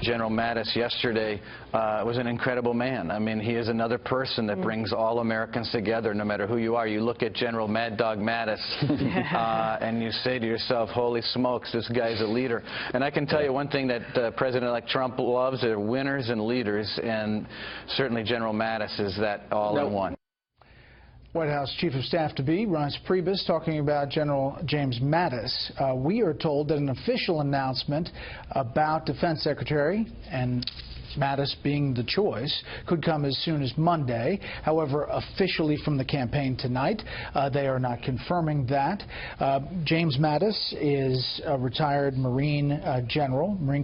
General Mattis yesterday was an incredible man. I mean, he is another person that brings all Americans together, no matter who you are. You look at General Mad Dog Mattis and you say to yourself, holy smokes, this guy's a leader. And I can tell you one thing that President-elect Trump loves are winners and leaders, and certainly General Mattis is that all in one. White House Chief of Staff to be, Reince Priebus, talking about General James Mattis. We are told that an official announcement about Defense Secretary and Mattis being the choice could come as soon as Monday. However, officially from the campaign tonight, they are not confirming that. James Mattis is a retired Marine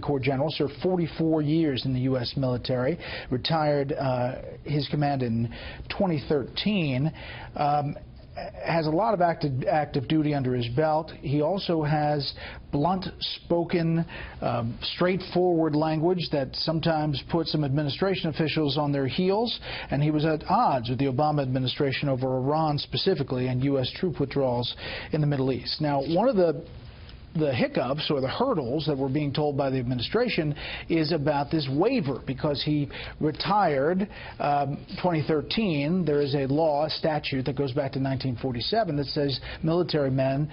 Corps general, served 44 years in the U.S. military, retired his command in 2013. Has a lot of active duty under his belt. He also has blunt-spoken, straightforward language that sometimes puts some administration officials on their heels, and he was at odds with the Obama administration over Iran specifically and U.S. troop withdrawals in the Middle East. Now, one of the hiccups or the hurdles that we're being told by the administration is about this waiver, because he retired 2013. There is a law, a statute that goes back to 1947 that says military men,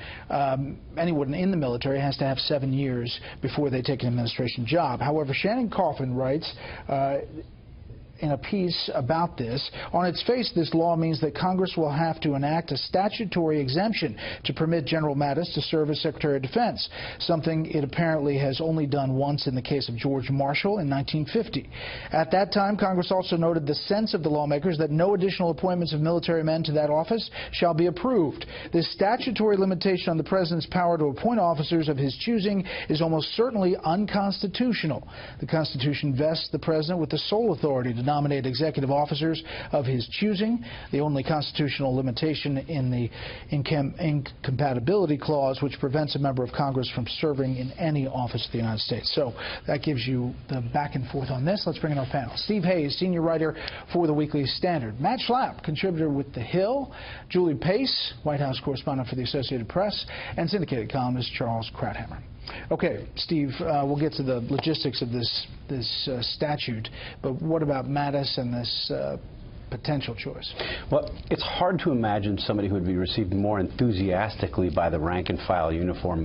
anyone in the military has to have 7 years before they take an administration job. However, Shannon Coffin writes in a piece about this, on its face, this law means that Congress will have to enact a statutory exemption to permit General Mattis to serve as Secretary of Defense, something it apparently has only done once in the case of George Marshall in 1950. At that time, Congress also noted the sense of the lawmakers that no additional appointments of military men to that office shall be approved. This statutory limitation on the President's power to appoint officers of his choosing is almost certainly unconstitutional. The Constitution vests the President with the sole authority to nominate executive officers of his choosing. The only constitutional limitation in the incompatibility clause, which prevents a member of Congress from serving in any office of the United States. So that gives you the back and forth on this. Let's bring in our panel. Steve Hayes, senior writer for the Weekly Standard. Matt Schlapp, contributor with The Hill. Julie Pace, White House correspondent for the Associated Press. And syndicated columnist Charles Krauthammer. Okay, Steve, we'll get to the logistics of this statute, but what about Mattis and this potential choice? Well, it's hard to imagine somebody who would be received more enthusiastically by the rank-and-file uniformed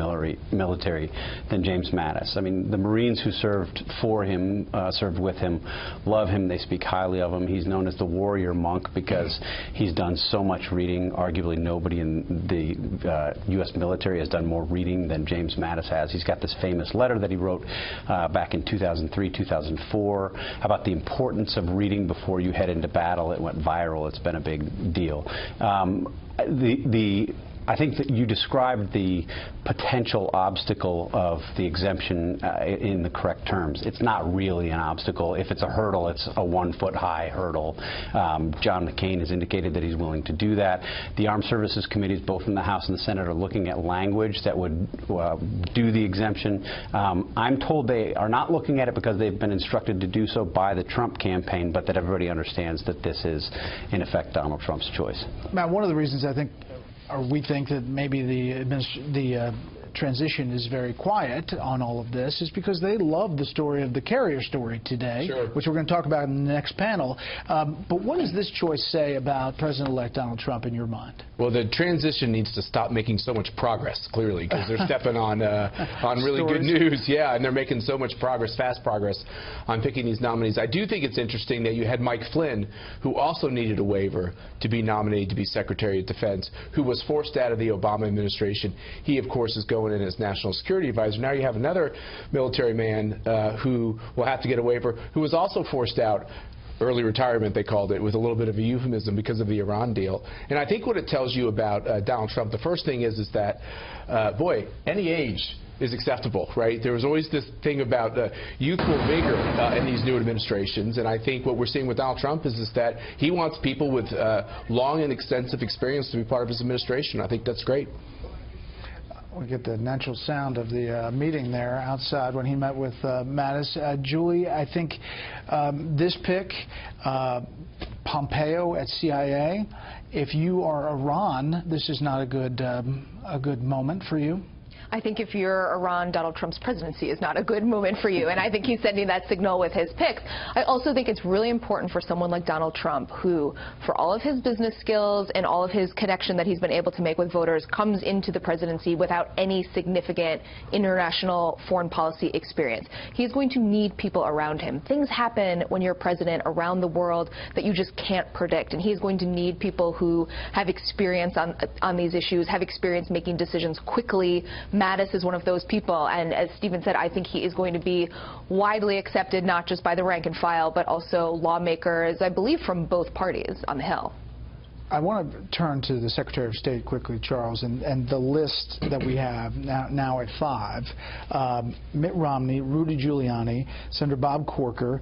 military than James Mattis. I mean, the Marines who served for him, served with him, love him. They speak highly of him. He's known as the warrior monk because he's done so much reading. Arguably nobody in the U.S. military has done more reading than James Mattis has. He's got this famous letter that he wrote back in 2003, 2004 about the importance of reading before you head into battle. It went viral. It's been a big deal. I think that you described the potential obstacle of the exemption in the correct terms. It's not really an obstacle. If it's a hurdle, it's a 1-foot-high hurdle. John McCain has indicated that he's willing to do that. The Armed Services Committees, both in the House and the Senate, are looking at language that would do the exemption. I'm told they are not looking at it because they've been instructed to do so by the Trump campaign, but that everybody understands that this is, in effect, Donald Trump's choice. Matt, one of the reasons I think, or we think, that maybe the transition is very quiet on all of this is because they love the story of the carrier story today, sure, which we're going to talk about in the next panel. But what does this choice say about President-elect Donald Trump in your mind? Well, the transition needs to stop making so much progress, clearly, because they're stepping on really good news. Yeah, and they're making so much progress, fast progress, on picking these nominees. I do think it's interesting that you had Mike Flynn, who also needed a waiver to be nominated to be Secretary of Defense, who was forced out of the Obama administration. He, of course, is going in as National Security Advisor. Now you have another military man who will have to get a waiver, who was also forced out. Early retirement, they called it, with a little bit of a euphemism because of the Iran deal. And I think what it tells you about Donald Trump, the first thing is that, boy, any age is acceptable, right? There was always this thing about youthful vigor in these new administrations, and I think what we're seeing with Donald Trump is that he wants people with long and extensive experience to be part of his administration. I think that's great. We get the natural sound of the meeting there outside when he met with Mattis. Julie, I think this pick, Pompeo at CIA, if you are Iran, this is not a good moment for you. I think if you're around Donald Trump's presidency is not a good moment for you, and I think he's sending that signal with his picks. I also think it's really important for someone like Donald Trump, who, for all of his business skills and all of his connection that he's been able to make with voters, comes into the presidency without any significant international foreign policy experience. He's going to need people around him. Things happen when you're president around the world that you just can't predict, and he's going to need people who have experience on these issues, have experience making decisions quickly. Mattis is one of those people, and as Stephen said, I think he is going to be widely accepted, not just by the rank and file, but also lawmakers, I believe, from both parties on the Hill. I want to turn to the Secretary of State quickly, Charles, and the list that we have now at 5. Mitt Romney, Rudy Giuliani, Senator Bob Corker,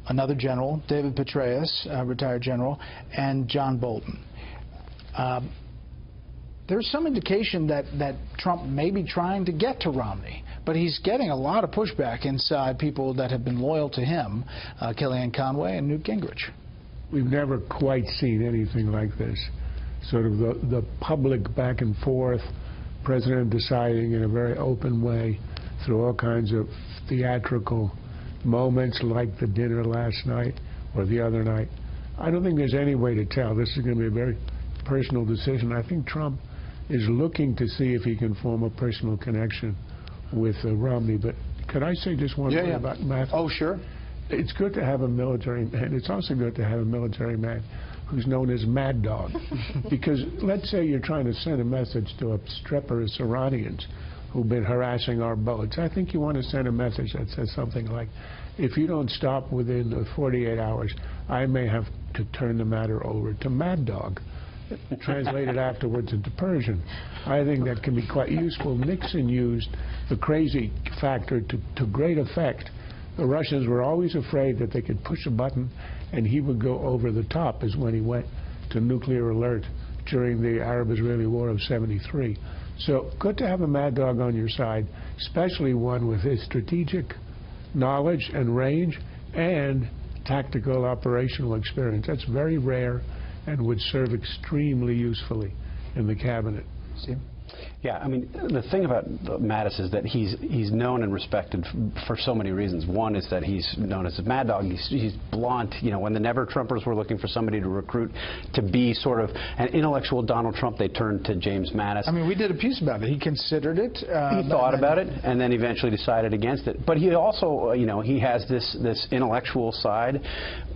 another general, David Petraeus, retired general, and John Bolton. There's some indication that Trump may be trying to get to Romney, but he's getting a lot of pushback inside people that have been loyal to him, Kellyanne Conway and Newt Gingrich. We've never quite seen anything like this. Sort of the public back and forth, president deciding in a very open way through all kinds of theatrical moments like the dinner last night or the other night. I don't think there's any way to tell. This is going to be a very personal decision. I think Trump is looking to see if he can form a personal connection with Romney. But could I say just one thing about Mattis? Oh, sure. It's good to have a military man. It's also good to have a military man who's known as Mad Dog. Because let's say you're trying to send a message to obstreperous Iranians who've been harassing our boats. I think you want to send a message that says something like, if you don't stop within 48 hours, I may have to turn the matter over to Mad Dog. Translated afterwards into Persian. I think that can be quite useful. Nixon used the crazy factor to great effect. The Russians were always afraid that they could push a button and he would go over the top, as when he went to nuclear alert during the Arab-Israeli War of '73. So good to have a Mad Dog on your side, especially one with his strategic knowledge and range and tactical operational experience. That's very rare and would serve extremely usefully in the cabinet. See? Yeah, I mean, the thing about Mattis is that he's known and respected for so many reasons. One is that he's known as a Mad Dog. He's blunt. You know, when the Never-Trumpers were looking for somebody to recruit to be sort of an intellectual Donald Trump, they turned to James Mattis. I mean, we did a piece about it. He considered it. He thought about it and then eventually decided against it. But he also, you know, he has this intellectual side,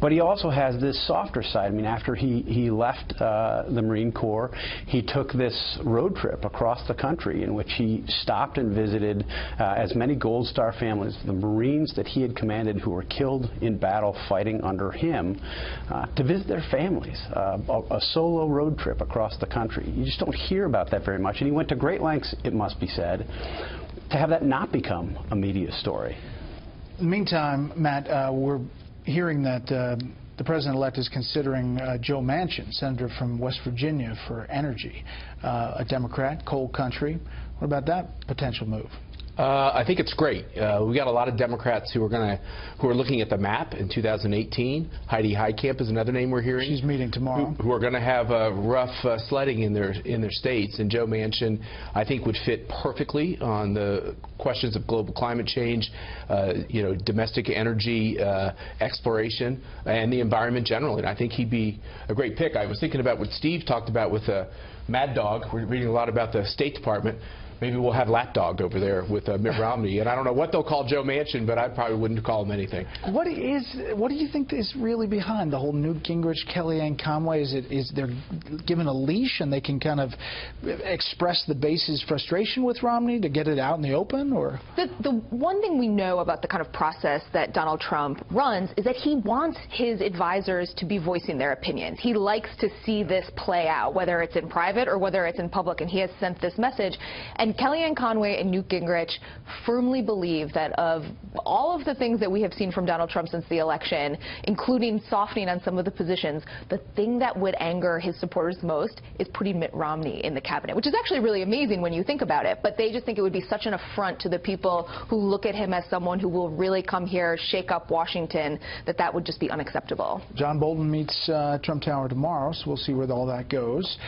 but he also has this softer side. I mean, after he left the Marine Corps, he took this road trip across the country in which he stopped and visited as many Gold Star families, the Marines that he had commanded who were killed in battle fighting under him, to visit their families. A solo road trip across the country. You just don't hear about that very much. And he went to great lengths, it must be said, to have that not become a media story. In the meantime, Matt, we're hearing that the president-elect is considering Joe Manchin, senator from West Virginia, for energy. A Democrat, coal country. What about that potential move? I think it's great. We got a lot of Democrats who are looking at the map in 2018. Heidi Heitkamp is another name we're hearing. She's meeting tomorrow. Who are going to have rough sledding in their states. And Joe Manchin, I think, would fit perfectly on the questions of global climate change, you know, domestic energy exploration, and the environment generally. And I think he'd be a great pick. I was thinking about what Steve talked about with Mad Dog. We're reading a lot about the State Department. Maybe we'll have Lapdog over there with Mitt Romney. And I don't know what they'll call Joe Manchin, but I probably wouldn't call him anything. What do you think is really behind the whole Newt Gingrich, Kellyanne Conway? Is they're given a leash and they can kind of express the base's frustration with Romney to get it out in the open? Or the one thing we know about the kind of process that Donald Trump runs is that he wants his advisors to be voicing their opinions. He likes to see this play out, whether it's in private or whether it's in public, and he has sent this message. And Kellyanne Conway and Newt Gingrich firmly believe that of all of the things that we have seen from Donald Trump since the election, including softening on some of the positions, the thing that would anger his supporters most is putting Mitt Romney in the cabinet, which is actually really amazing when you think about it. But they just think it would be such an affront to the people who look at him as someone who will really come here, shake up Washington, that would just be unacceptable. John Bolton meets Trump Tower tomorrow, so we'll see where all that goes.